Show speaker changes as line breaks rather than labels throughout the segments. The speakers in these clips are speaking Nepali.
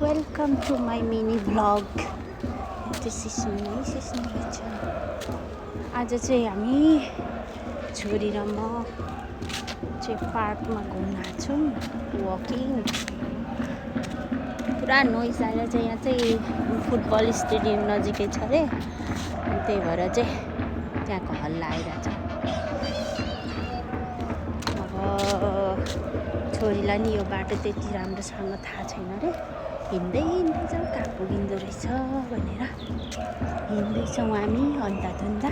Welcome to my mini vlog. This is nice. आज चाहिँ हामी छोरी र म चाहिँ पार्कमा घुम्न छौँ वकिङ। पुरा नोइज आएर चाहिँ यहाँ चाहिँ फुटबल स्टेडियम नजिकै छ रे, त्यही भएर चाहिँ त्यहाँको हल्ला आइरहेछ। अब छोरीलाई नि यो बाटो त्यति राम्रोसँग थाहा छैन रे, हिँड्दै जाउँ कहाँ पुगिँदो रहेछ भनेर हिँड्दैछौँ हामी अन्धाधुन्दा।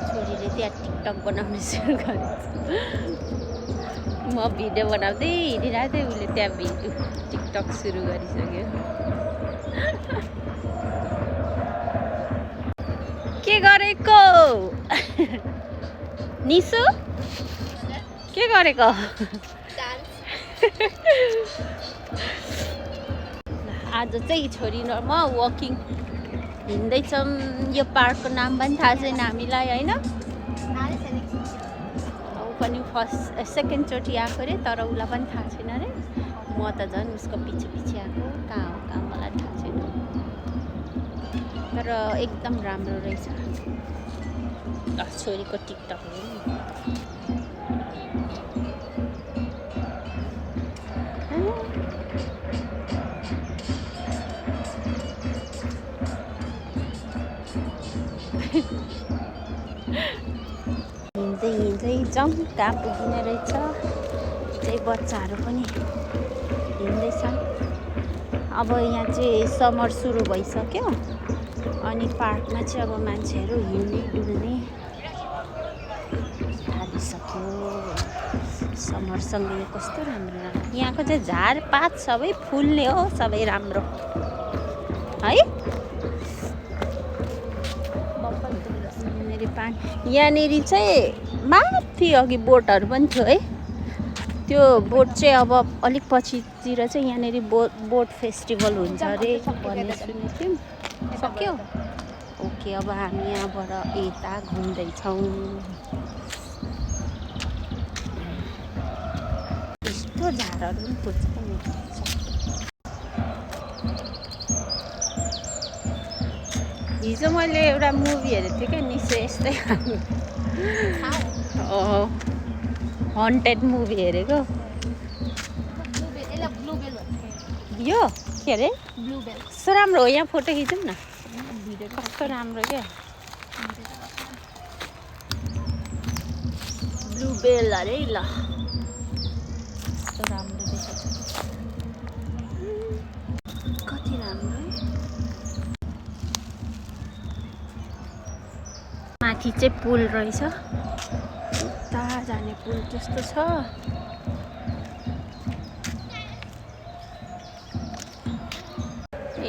छोरीले त्यहाँ टिकटक बनाउनु सुरु गरेको छ। म भिडियो बनाउँदै हिँडिरहेको थिएँ, उसले त्यहाँ टिकटक सुरु गरिसक्यो। के गरेको निसु, के गरेको? आज चाहिँ छोरी र म वकिङ हिँड्दैछौँ। यो पार्कको नाम पनि थाहा छैन हामीलाई होइन। ऊ पनि सेकेन्डचोटि आएको अरे, तर उसलाई पनि थाहा छैन अरे। म त झन् उसको पछि आएको, कहाँ हो मलाई थाहा छैन। तर एकदम राम्रो रहेछ छोरीको टिकटक हो। हिँड्दै जाउँ कहाँ पुगिने रहेछ। चाहिँ बच्चाहरू पनि हिँड्दैछन्। अब यहाँ चाहिँ समर सुरु भइसक्यो अनि पार्कमा चाहिँ अब मान्छेहरू हिँड्ने डुल्ने थालिसक्यो। समरसँग यो कस्तो राम्रो यहाँको चाहिँ झारपात सबै फुल्ने हो, सबै राम्रो है। यहाँनिर चाहिँ माथि अघि बोटहरू पनि थियो है। त्यो बोट चाहिँ अब अलिक पछितिर चाहिँ यहाँनिर बोट फेस्टिभल हुन्छ अरे भन्ने सुनेको थियौँ। सक्यो? ओके, अब हामी यहाँबाट यता घुम्दैछौँ। यस्तो झारहरू पनि फुल्छ। हिजो मैले एउटा मुभी हेरेको थिएँ क्या, निश्चय यस्तै हन्टेड मुभी हेरेको। यो के अरे कस्तो राम्रो हो, यहाँ फोटो खिचौँ न। कस्तो राम्रो क्या, ब्लू बेल अरे ल, कस्तो राम्रो देखेको छ। कति राम्रो है। माथि चाहिँ पुल रहेछ, उता जाने पुल जस्तो छ। ए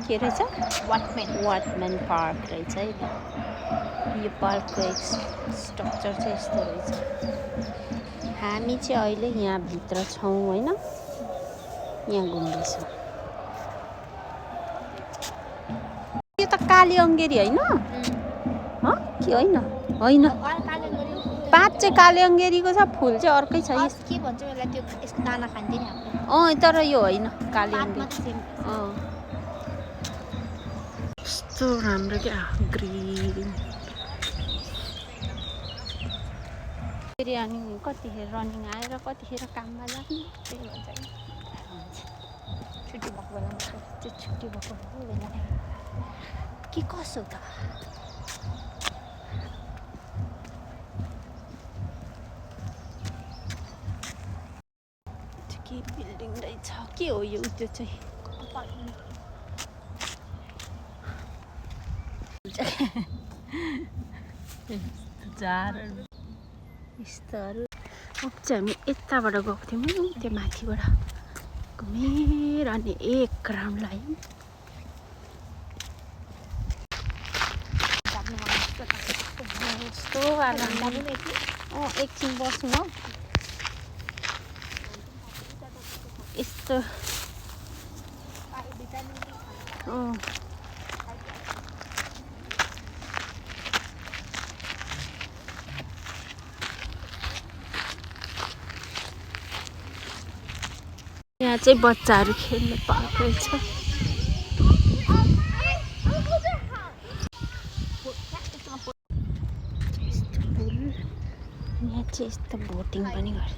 के रहेछ, वाटम्यान पार्क रहेछ है। यो पार्कको स्ट्रक्चर चाहिँ यस्तो रहेछ। हामी चाहिँ अहिले यहाँभित्र छौँ होइन, यहाँ घुम्दैछौँ। यो त काली अङ्गेरी होइन कि होइन? होइन, पात चाहिँ काले अङ्गेरीको छ, फुल चाहिँ अर्कै छ।
के भन्छ यसलाई, त्यो यसको दाना खान्थे नि हामीले।
तर यो होइन काले अङ्गेरी। कस्तो राम्रो क्या, ग्रिन। फेरि अनि कतिखेर रनिङ आएर कतिखेर काममा लाग्ने, त्यही भन्छ नि।
छुट्टी भएको बेलामा
त्यो छुट्टी भएको बेला के कसो त। के बिल्डिङ रहेछ, के हो यो? त्यो चाहिँ झारहरू यस्तोहरू। अब चाहिँ हामी यताबाट गएको थियौँ, त्यो माथिबाट घुमेर अनि एक राउन्ड लाग्यौँ। यस्तो एकछिन बस्नु हो यस्तो। यहाँ चाहिँ बच्चाहरू खेल्ने पार्क रहेछ। यहाँ चाहिँ यस्तो बोटिङ पनि गर्छ।